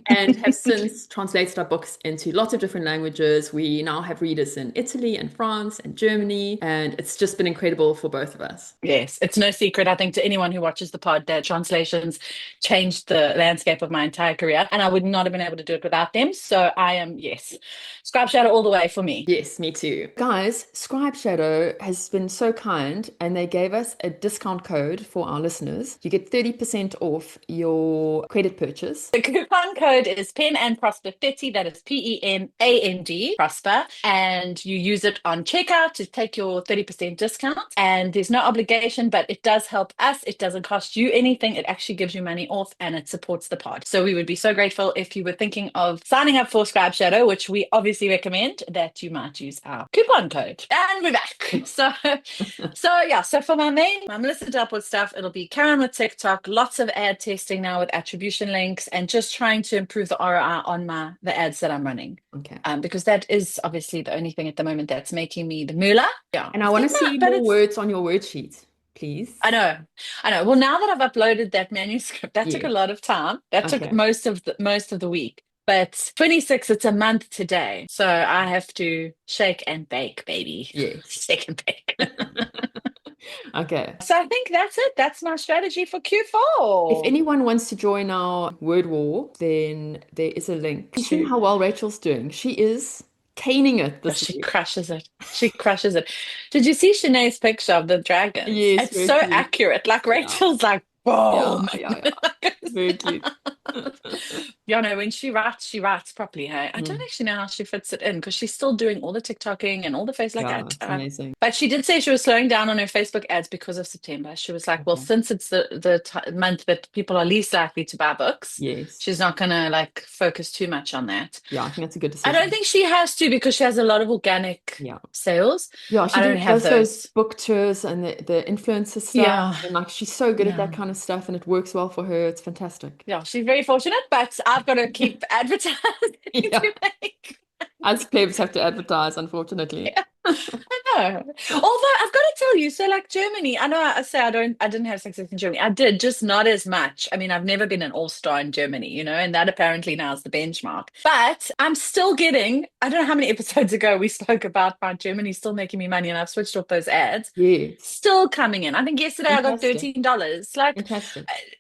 And have since translated our books into lots of different languages. We now have readers in Italy and France and Germany, and it's just been incredible for both of us. Yes, it's no secret, I think, to anyone who watches the pod that translations changed the landscape of my entire career, and I would not have been able to do it without them. So I am, yes, Scribeshadow all the way for me. Yes, me too. Guys, Scribeshadow has been so kind, and they gave us a discount code for our listeners. You get 30% off your credit purchase. The coupon code is Pen and Prosper 30. That is PENAND, Prosper. And you use it on checkout to take your 30% discount. And there's no obligation, but it does help us. It doesn't cost you anything. It actually gives you money off and it supports the pod. So we would be so grateful if you were thinking of signing up for Scribeshadow, which we obviously recommend, that you might use our coupon code. And we're back. So for my Melissa Delport stuff, it'll be Karen with TikTok, lots of ad testing now with attribution links, and just trying to improve the ROI on the ads that I'm running. Okay. Because that is obviously the only thing at the moment that's making me the moolah. Yeah. And I want to see more words on your word sheet, please. I know. Well, now that I've uploaded that manuscript, that took a lot of time. That took most of the week. But 26, it's a month today. So I have to shake and bake, baby. Yes. Shake and bake. Okay. So I think that's it. That's my strategy for Q4. If anyone wants to join our word war, then there is a link. See how well Rachel's doing. She is caning it this week. She crushes it. She crushes it. Did you see Shanae's picture of the dragons? Yes. It's so accurate. Like Rachel's like, boom. Yeah. Very cute. Yeah, no, when she writes properly. Hey, I don't actually know how she fits it in because she's still doing all the TikToking and all the face like that. It's amazing. But she did say she was slowing down on her Facebook ads because of September. She was like, well, since it's the month that people are least likely to buy books, yes, she's not gonna like focus too much on that. Yeah, I think that's a good decision. I don't think she has to because she has a lot of organic sales. Yeah, she don't have those book tours and the influencer stuff. Yeah. And like she's so good at that kind of stuff and it works well for her. It's fantastic. Yeah, she's very fortunate, but I've got to keep advertising to make. As plebs have to advertise, unfortunately. Yeah. I know. Although I've got to tell you, so like Germany, I know I say I didn't have success in Germany. I did, just not as much. I mean, I've never been an all-star in Germany, and that apparently now is the benchmark. But I'm still getting, I don't know how many episodes ago we spoke about how Germany's still making me money and I've switched off those ads. Yes. Still coming in. I think yesterday I got $13. Like,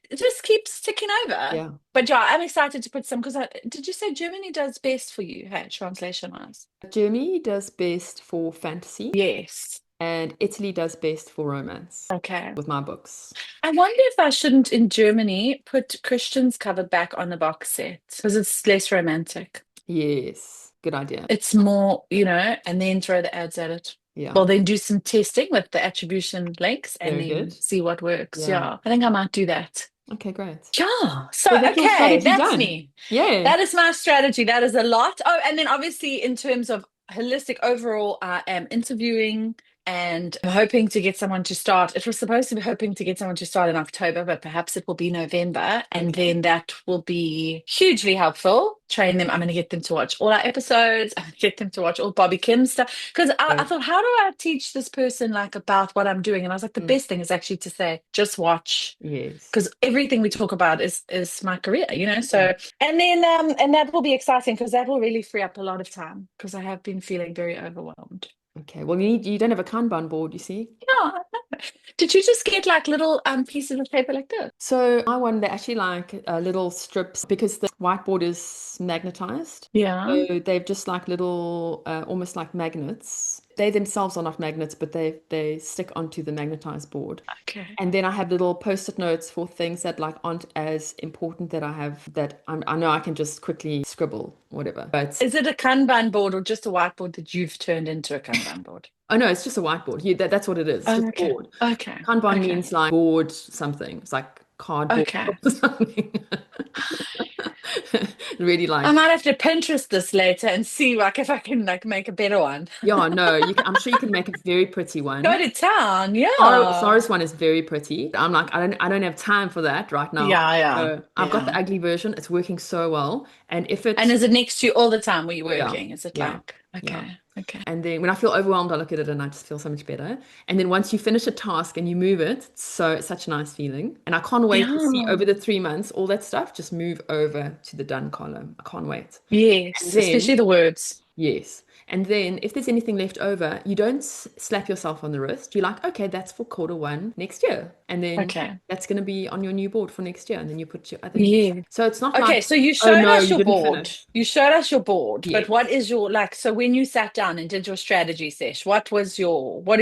it just keeps ticking over. Yeah. But yeah, I'm excited to put some, because did you say Germany does best for you, hey, translation-wise? Germany does best for fantasy. Yes. And Italy does best for romance. Okay. With my books. I wonder if I shouldn't, in Germany, put Christian's cover back on the box set because it's less romantic. Yes. Good idea. It's more, and then throw the ads at it. Yeah. Well, then do some testing with the attribution links and then see what works. Yeah. I think I might do that. Okay, great. Yeah. So okay, that's me. Yeah. That is my strategy. That is a lot. Oh, and then obviously in terms of holistic overall, I am interviewing and I'm hoping to get someone to start. It was supposed to be hoping to get someone to start in October, but perhaps it will be November. And then that will be hugely helpful. Train them. I'm going to get them to watch all our episodes. I'm going to get them to watch all Bobby Kim's stuff. Because I thought, how do I teach this person like about what I'm doing? And I was like, the best thing is actually to say, just watch. Yes. Because everything we talk about is my career, So, and then, and that will be exciting because that will really free up a lot of time because I have been feeling very overwhelmed. Okay, well, you don't have a Kanban board, you see? Yeah, Did you just get like little pieces of paper like this? So my one, they actually like little strips because the whiteboard is magnetized. Yeah. So they've just like little, almost like magnets. They themselves are not magnets, but they stick onto the magnetized board. Okay. And then I have little post-it notes for things that like aren't as important that I have that I know I can just quickly scribble, whatever. But Is it a Kanban board or just a whiteboard that you've turned into a Kanban board? oh no, it's just a whiteboard. That's what it is. It's Oh, just a okay. board. Okay. Kanban Okay. means like board something. It's like cardboard Okay. or something. Really I like, might have to Pinterest this later and see like if I can like make a better one. yeah, no, I'm sure you can make a very pretty Go one. to town, yeah. Sarah's one is very pretty. I'm like, I don't have time for that right now. Yeah, yeah, So I've got the yeah. ugly version. It's working so well. And if And it, is it next to you all the time when you're yeah, working? Is it yeah, like, yeah. okay, okay. And then when I feel overwhelmed, I look at it and I just feel so much better. And then once you finish a task and you move it, it's such a nice feeling. And I can't wait to see Yeah. over the 3 months, all that stuff just move over to the done column. I can't wait. And Yes, then especially the words. yes. And then if there's anything left over, you don't slap yourself on the wrist. You're like, okay, that's for quarter 1 next year. And then Okay. that's going to be on your new board for next year. And then you put your other things. Yeah. So it's not like, Okay, so you oh showed no, us you your didn't board. finish. You showed us your board, but what Yes. is your like? So when you sat down and did your strategy sesh, what are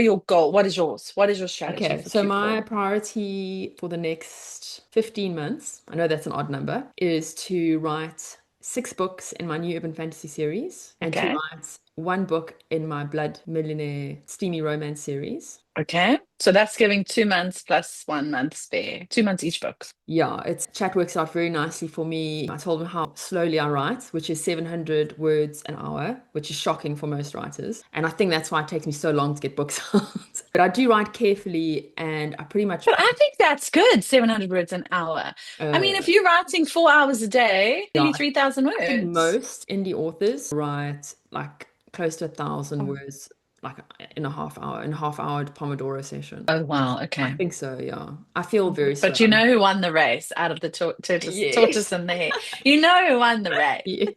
your goal? What is yours? What is your strategy Okay. for So my Q4? priority for the next 15 months, I know that's an odd number, is to write 6 books in my new urban fantasy series and to Okay. write 1 book in my Blood Millionaire steamy romance series. Okay. So that's giving 2 months plus 1 month spare. 2 months each book. Yeah, it's chat works out very nicely for me. I told him how slowly I write, which is 700 words an hour, which is shocking for most writers. And I think that's why it takes me so long to get books out. But I do write carefully and I pretty much But I think that's good, 700 words an hour. I mean, if uh you're writing 4 hours a day, yeah, nearly 3,000 I think words. most indie authors write like close to 1,000 Oh, words like in a half hour Pomodoro session. oh, wow. I Okay. think so, yeah. I feel very slow. But you know who won the race out of the tortoise Yes. and the hare? You know who won the race. Yes.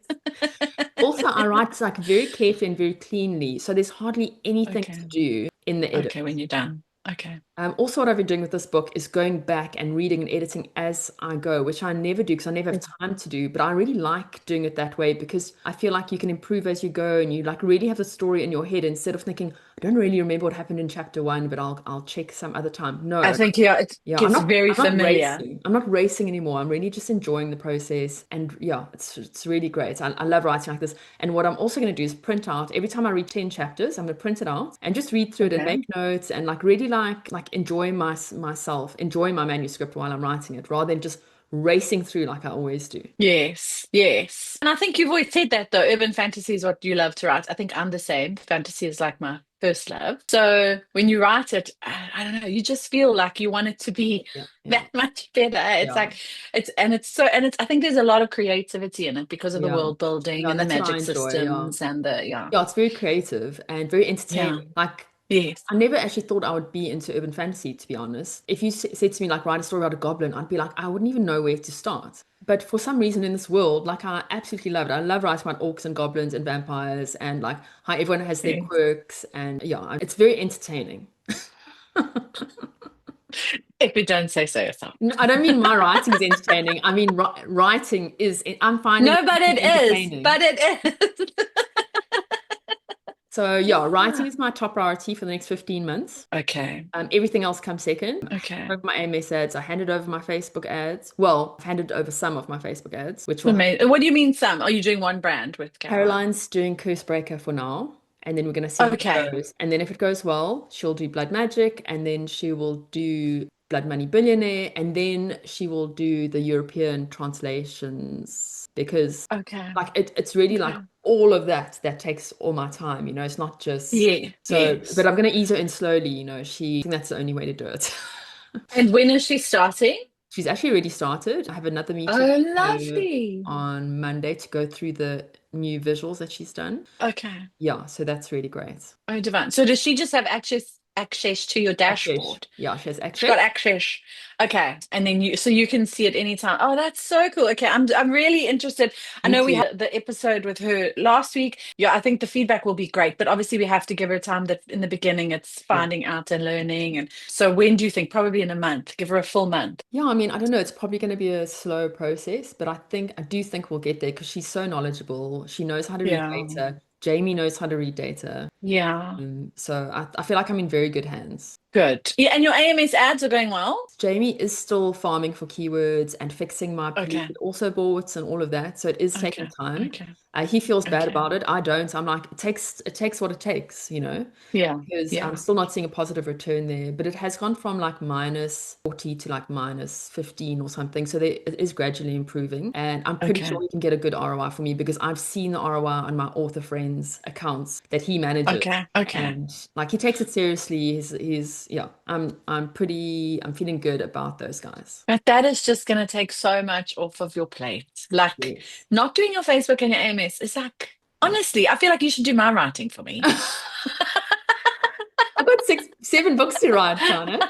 Also, I write like very carefully and very cleanly, so there's hardly anything Okay. to do in the edit. Okay, when you're done. Okay. Also, what I've been doing with this book is going back and reading and editing as I go, which I never do because I never have time to do. But I really like doing it that way because I feel like you can improve as you go and you like really have the story in your head instead of thinking, I don't really remember what happened in chapter 1, but I'll check some other time. I No, think, yeah, it yeah, gets very I'm not familiar. racing. I'm not racing anymore. I'm really just enjoying the process. And yeah, it's really great. I love writing like this. And what I'm also going to do is print out every time I read 10 chapters, I'm going to print it out and just read through it and Okay. make notes and like really like enjoy myself, enjoy my manuscript while I'm writing it rather than just racing through like I always do. Yes, yes. And I think you've always said that though. Urban fantasy is what you love to write. I think I'm the same. Fantasy is like my first love. So when you write it, I don't know, you just feel like you want it to be Yeah, yeah, that much better. It's yeah, like it's I think there's a lot of creativity in it because of the yeah. world building Yeah, and the that's what I magic enjoy. Yeah. systems and the yeah. Yeah, it's very creative and very Yeah. entertaining. Like Yes. I never actually thought I would be into urban fantasy, to be honest. If you said to me, like, write a story about a goblin, I'd be like, I wouldn't even know where to start. But for some reason in this world, like, I absolutely love it. I love writing about orcs and goblins and vampires and, like, how everyone has their Yes. quirks. And yeah, it's very entertaining. If you don't say so yourself. No, I don't mean my writing is entertaining. I mean, writing is, I'm finding No, but it it is. entertaining. But it is. So yeah, writing is my top priority for the next 15 months. Okay. Everything else comes second. Okay. Over my AMS ads, I handed over my Facebook ads. Well, I've handed over some of my Facebook ads, which will have Amazing. What do you mean some? Are you doing one brand with Caroline? Caroline's doing Curse Breaker for now. And then we're going to see how it Okay. goes. And then if it goes well, she'll do Blood Magic. And then she will do Blood Money Billionaire. And then she will do the European translations because Okay. like it's really like Okay. all of that takes all my time, it's not just Yeah. so, but Yes. I'm going to ease her in slowly, I think that's the only way to do it. And when is she starting? She's actually already started. I have another meeting Oh, with her lovely. on Monday to go through the new visuals that she's done. Okay. Yeah, so that's really great. Oh, divine. So does she just have access? access to your Access. dashboard. Yeah, she has She's got access. access. Okay. And then you can see it anytime. Oh, that's so cool. Okay. I'm really interested. I Me know we too. had the episode with her last week. Yeah, I think the feedback will be great, but obviously we have to give her time that in the beginning it's Yeah. finding out and learning. And so when do you think? Probably in a month. Give her a full month. Yeah, I mean, I don't know. It's probably going to be a slow process, but I do think we'll get there because she's so knowledgeable. She knows how to read Yeah. data. Jamie knows how to read data. Yeah. So I feel like I'm in very good hands. Good. Yeah, and your AMS ads are going well? Jamie is still farming for keywords and fixing my Okay. polluted also boards and all of that. So it is taking Okay. time. Okay. He feels bad Okay. about it. I don't. I'm like, it takes what it takes, Yeah. because I'm Yeah. still not seeing a positive return there. But it has gone from like minus 40 to like minus 15 or something. So it is gradually improving. And I'm pretty Okay. sure he can get a good ROI for me because I've seen the ROI on my author friends' accounts that he manages. Okay. Okay. And like he takes it seriously. Yeah, I'm feeling good about those guys. But that is just going to take so much off of your plate. Like, Yes. not doing your Facebook and your AMS is like, Yeah. honestly, I feel like you should do my writing for me. I've got 7 books to write, Shana.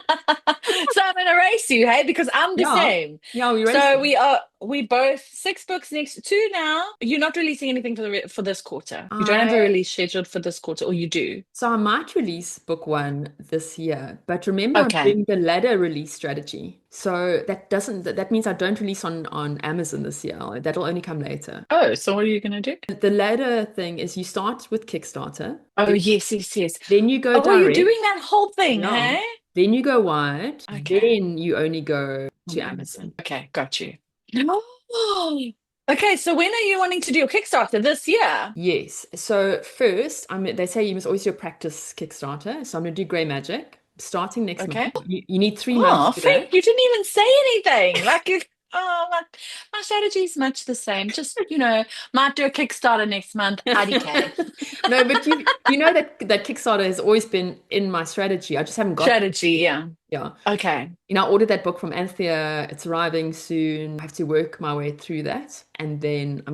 So I'm gonna race you, hey, because I'm the Yeah. same. Yeah, we're So racing. we both 6 books next two now. You're not releasing anything for this quarter. You don't have a I release scheduled for this quarter, or you do? so I might release book 1 this year, but remember I'm Okay. doing the ladder release strategy. So that means I don't release on Amazon this year. That'll only come later. Oh, so what are you gonna do? The ladder thing is you start with Kickstarter, Oh, then, yes, yes, yes. then you go Oh, you're direct. doing that whole thing, Yeah. hey? Then you go wide, Okay. then you only go to On Amazon. Amazon. Okay, got you. Oh, okay, so when are you wanting to do your Kickstarter this year? Yes. So first, they say you must always do a practice Kickstarter. So I'm going to do Grey Magic starting next month. Okay. You need 3 months Oh, for Frank, that. you didn't even say anything. Like, oh, my strategy is much the same. Just, might do a Kickstarter next month. IDK. No, but you know that Kickstarter has always been in my strategy. I just haven't got there. Strategy, yeah. Yeah. Okay. I ordered that book from Anthea. It's arriving soon. I have to work my way through that. And then but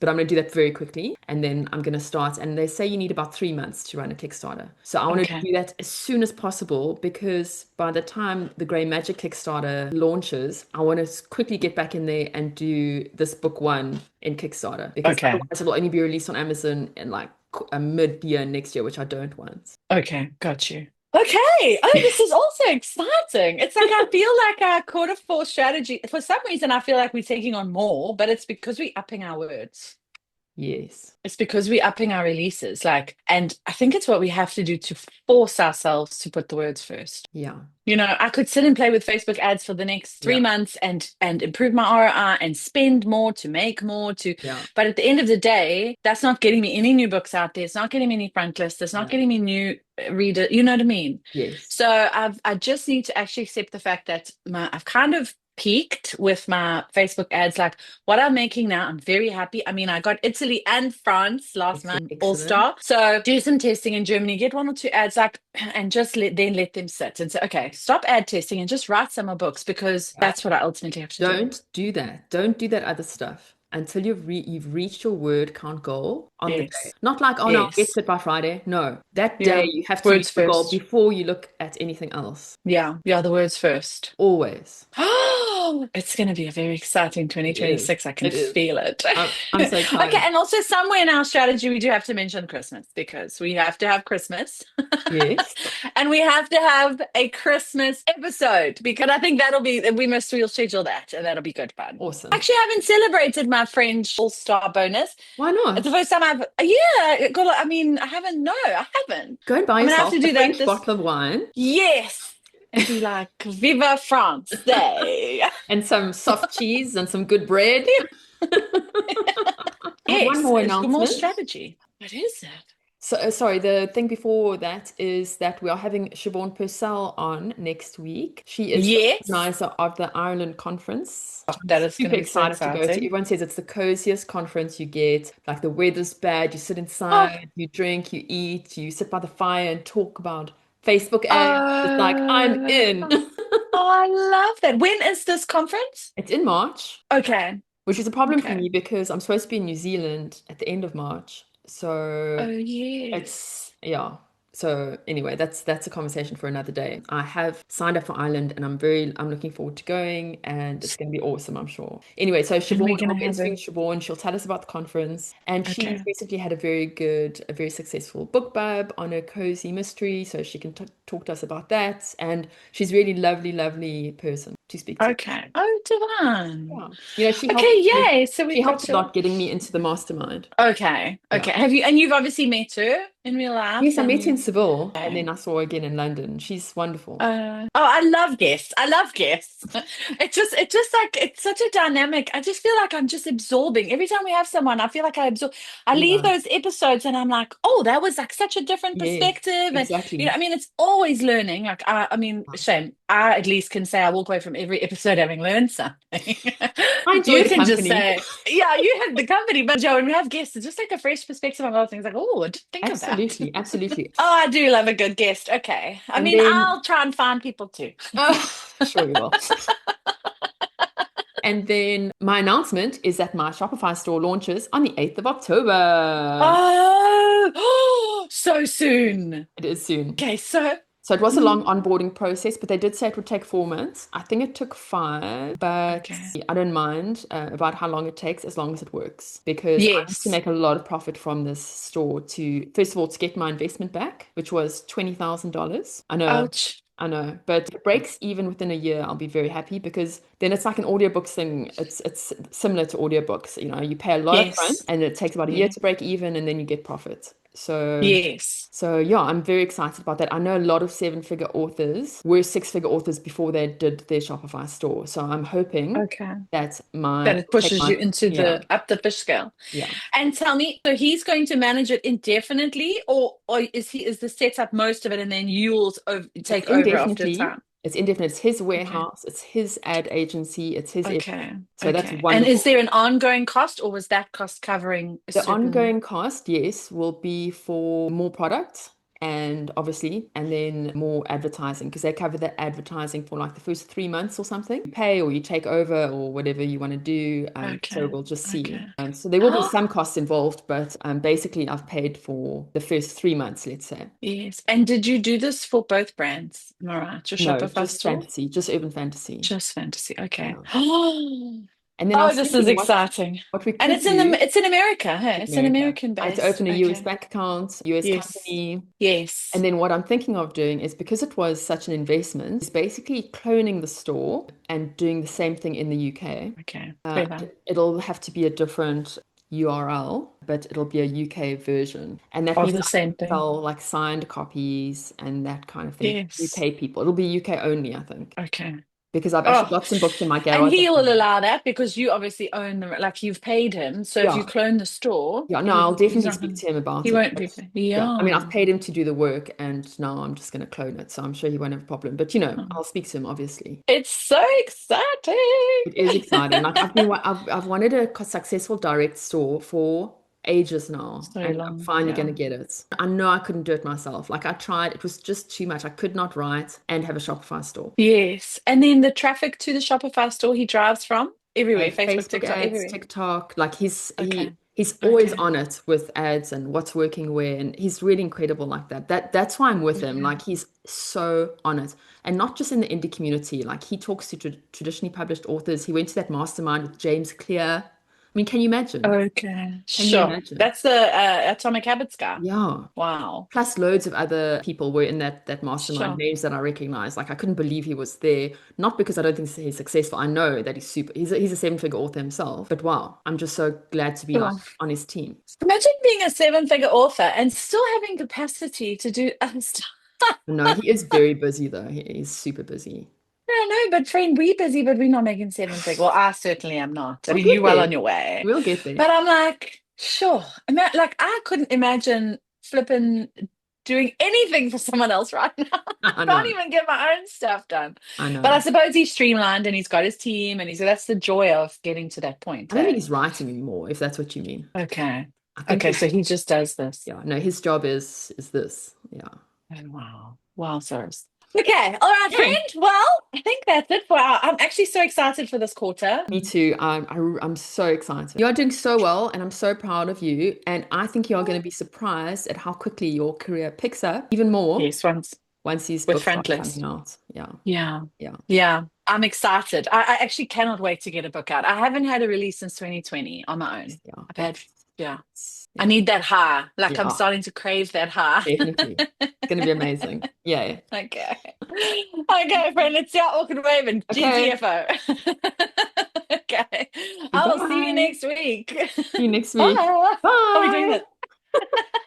I'm gonna do that very quickly. And then I'm gonna start. And they say you need about 3 months to run a Kickstarter. So I want to Okay. do that as soon as possible because by the time the Grey Magic Kickstarter launches, I want to quickly get back in there and do this book 1 in Kickstarter because Okay. otherwise it'll only be released on Amazon in like a mid-year next year, which I don't want. Okay. Got you. Okay. Oh, this is also exciting. It's like I feel like our quarter four strategy, for some reason, I feel like we're taking on more, but it's because we're upping our words. Yes. It's because we're upping our releases. And I think it's what we have to do to force ourselves to put the words first. Yeah. I could sit and play with Facebook ads for the next three Yeah. months and improve my ROI and spend more to make more Yeah. but at the end of the day, that's not getting me any new books out there. It's not getting me any front lists. It's not No. getting me new reader. You know what I mean? Yes. So I just need to actually accept the fact that I've kind of peaked with my Facebook ads. Like what I'm making now, I'm very happy. I mean, I got Italy and France last month, all Excellent. star. So do some testing in Germany, get 1 or 2 ads, and just let them sit and say, okay, stop ad testing and just write some more books because Yeah. that's what I ultimately have to do. Don't do that. Don't do that other stuff until you've reached your word count goal on the day. Yes. Not like, oh no, I'll get Yes. to it by Friday. No, that day Yeah. you have to reach Words the goal first. before you look at anything else. Yeah. Yeah. The words first. Always. Oh, it's going to be a very exciting It is. 2026. I can It is. feel it. I'm so Okay. excited. And also, somewhere in our strategy, we do have to mention Christmas because we have to have Christmas Yes. and we have to have a Christmas episode because I think we'll schedule that and that'll be good fun. Awesome. Actually, I haven't celebrated my French All-Star bonus. Why It's the not? first time I mean, I haven't. No, I haven't. Go and buy I'm going to have yourself to a do that French this. bottle of wine Yes. And be like, Viva France Day. and some soft cheese and some good bread. I have one Yes, more it's more announcement. strategy. What is it? So, sorry, the thing before that is that we are having Siobhan Purcell on next week. She is the Yes. organizer of the Ireland conference. Oh, I'm that is going super to be so excited to go to. exciting. Everyone says it's the coziest conference you get. Like the weather's bad, you sit Oh, inside, you drink, you eat, you sit by the fire and talk about Facebook ads. It's like, I'm oh, in. I love that. When is this conference? It's in March, Okay. which is a problem for Okay. me because I'm supposed to be in New Zealand at the end of March. Oh, So yes. yeah. So anyway, that's a conversation for another day. I have signed up for Ireland and I'm looking forward to going and it's going to be awesome, I'm sure. Anyway, so And we're Siobhan, I'll gonna be have a interviewing Siobhan. She'll tell us about the conference. And she's okay. recently had a very successful book bub on a cozy mystery, so she can t talk to us about that. And she's really lovely, lovely person to speak to. Okay. Oh, divine. Yeah. You know, Okay, yay. So she we've got helped a to. lot getting me into the mastermind. Okay. Yeah. Okay. Have you, and you've obviously met her in real life Yes, I and met her in you. Seville and Okay. then I saw her again in London. She's wonderful. Oh, I love guests. I love guests. It's just like it's such a dynamic. I just feel like I'm just absorbing. Every time we have someone, I feel like I absorb. I leave Yeah. those episodes and I'm like, oh, that was like such a different Yes, perspective. And exactly. I mean, it's always learning. Like, I mean, shame. I at least can say I walk away from every episode having learned something. I enjoy You the can just company. say, yeah, you have the company, but Joe, when we have guests, it's just like a fresh perspective on a lot of things. Like, oh, I didn't think of that. Absolutely, absolutely. Oh, I do love a good guest. Okay. I And mean, then, I'll try and find people too. sure you will. And then my announcement is that my Shopify store launches on the 8th of October. Oh, so soon. It is soon. Okay, so So it was a long mm, onboarding process, but they did say it would take 4 months. I think it took 5, but okay. I don't mind about how long it takes as long as it works because I need to Yes. make a lot of profit from this store to, first of all, to get my investment back, which was $20,000. Ouch. I know, but if it breaks even within a year, I'll be very happy because then it's like an audiobooks thing. It's similar to audiobooks. You know, you pay a lot up front Yes. and it takes about a year Yeah. to break even and then you get profit. Yes. So yeah, I'm very excited about that. I know a lot of seven-figure authors were six-figure authors before they did their Shopify store. So I'm hoping Okay. that That my it take pushes my you into yeah, the up the fish scale. yeah. And tell me, so he's going to manage it indefinitely, or is the setup most of it, and then you'll It's take over after a indefinitely. time? It's indefinite. It's his Okay. warehouse. It's his ad agency. It's his Okay. everything. So that's Okay. And is wonderful. there an ongoing cost, or was that cost covering a The certain? ongoing cost, yes, will be for more product and obviously, and then more advertising because they cover the advertising for like the first 3 months or something. You pay or you take over or whatever you want to do. So Okay. we'll just see. Okay. So there will be some costs involved, but basically I've paid for the first 3 months, let's say. Yes. And did you do this for both brands? Am I right? Your No, Shopify just store? fantasy, just urban fantasy. Just fantasy. Okay. Yeah. Oh, And then I was this is thinking exciting. what we And could do. it's in America, hey? It's an America. American I had to base. open a US Okay. bank account, US Yes. company. And Yes. then what I'm thinking of doing is because it was such an investment, is basically cloning the store and doing the same thing in the UK. Okay. Clever. It'll have to be a different URL, but it'll be a UK version. And that Of means the I same can thing. sell like signed copies and that kind of thing. Yes. UK people. It'll be UK only, I think. Okay. Because I've actually Oh, got some books in my and garage he at the will moment. allow that because you obviously own the, like you've paid him. So if you Yeah. clone the store, Yeah, no, I'll he's definitely not speak gonna, to him he about it. won't be, But yeah, I mean, I've yeah. paid him to do the work and now I'm just going to clone it. So I'm sure he won't have a problem. But you know, Oh. I'll speak to him, obviously. It's so exciting. It is exciting. Like I've wanted a successful direct store for ages now, So and I'm long, finally going yeah. to get it. I know I couldn't do it myself. Like I tried, it was just too much. I could not write and have a Shopify store. Yes. And then the traffic to the Shopify store he drives from everywhere, Facebook, Facebook TikTok, ads, everywhere. TikTok, like Okay. he's always Okay. on it with ads and what's working where, and he's really incredible like that. That's why I'm with him. Okay. Like he's so on it, and not just in the indie community. Like he talks to traditionally published authors. He went to that mastermind with James Clear. I mean, can you imagine? Okay. Can you Sure. imagine? That's the Atomic Habits guy. Yeah. Wow. Plus loads of other people were in that mastermind, Sure. names that I recognize. Like I couldn't believe he was there. Not because I don't think he's successful. I know that he's a seven-figure author himself. But wow, I'm just so glad to be like Sure. on his team. Imagine being a seven-figure author and still having capacity to do other stuff. No, he is very busy though. He's super busy. I know, but friend, we busy, but we're not making seven figure. Well, I certainly am not. I We'll mean, get you're well there. on your way. We'll get there. But I'm like, sure. Like I couldn't imagine flipping doing anything for someone else right now. I I can't know. even get my own stuff done. I But I know. suppose he's streamlined and he's got his team and he's that's the joy of getting to that point, I don't think hey? he's writing anymore, if that's what you mean. Okay. I think Okay, so his he just does this. yeah, no, his job is this. Yeah. Oh, wow. Wow, sirs. Okay, all right, Okay. friend. Well, I think that's it for I'm actually so excited for this quarter. Me too. I'm so excited. You are doing so well, and I'm so proud of you. And I think you are going to be surprised at how quickly your career picks up even more Yes, once once these with books start Frontless. coming out. Yeah. Yeah. Yeah. Yeah. I'm excited. I actually cannot wait to get a book out. I haven't had a release since 2020 on my own. Yeah. I've had, yeah. I Yeah. need that high. Like I'm Yeah. starting to crave that high. Definitely. It's going to be amazing. Yay. Okay. Okay, friend, let's see how Orchid Wave and Okay. GTFO. Okay. I will see you Goodbye. next week. See you next week. Bye. Are we doing Bye. that?